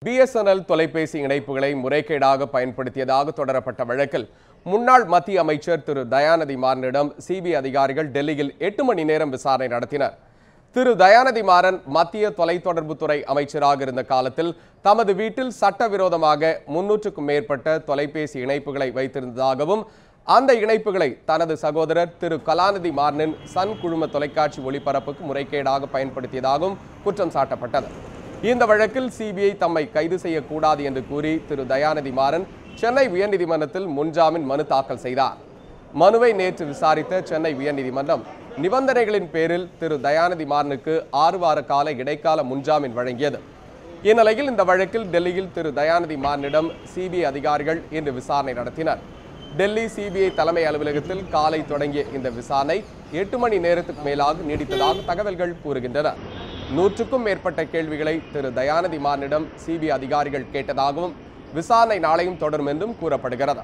BSNL தொலைபேசி இணைப்புகளை முறைகேடாக பயன்படுத்தியதாக தொடரப்பட்ட வழக்கில் முன்னாள் மத்திய அமைச்சர் திரு தயாநிதி மாறனிடம் சிபிஐ அதிகாரிகள் டெல்லியில் 8 மணி நேரம் விசாரணை நடத்தினர். திரு தயாநிதி மாறன் மத்திய தொலைத்தொடர்புத்துறை அமைச்சராக இருந்த காலத்தில் தமது வீட்டில் சட்டவிரோதமாக 300க்கும் மேற்பட்ட தொலைபேசி இணைப்புகளை வைத்திருந்ததாகவும் அந்த இணைப்புகளை தனது சகோதரர் திரு கலாநிதி மாறனின் சன் குழும தொலைக்காட்சி ஒளிபரப்புக்கு முறைகேடாக பயன்படுத்தியதாகவும் குற்றம் சாட்டப்பட்டது. இந்த வழக்கில் சிபிஐ தம்மை கைது செய்யக்கூடாது என்று கூறி திரு தயாநிதி மாறன் சென்னை உயர்நீதிமன்றத்தில் முன்ஜாமீன் மனு தாக்கல் செய்தார். மனுவை நேற்று விசாரித்த சென்னை உயர்நீதிமன்றம் நிபந்தனைகளின் பேரில் திரு தயாநிதி மாறனுக்கு 6 வார கால இடைக்கால முன்ஜாமீன் வழங்கியது. இந்நிலையில் இந்த வழக்கில் டெல்லியில் திரு தயாநிதி மாறனிடம் சிபிஐ அதிகாரிகள் இன்று விசாரணை நடத்தினர். டெல்லி சிபிஐ தலைமை அலுவலகத்தில் காலை தொடங்கிய இந்த விசாரணை 8 மணி நேரத்துக்கு மேலாக நீடித்ததாக தகவல்கள் கூறுகின்றன. 100க்கும் மேற்பட்ட கேள்விகளை திரு தயாநிதி மாறனிடம் சிபிஐ அதிகாரிகள் கேட்டதாகவும் விசாரணை நாளையும் தொடரும் என்றும் கூறப்படுகிறது.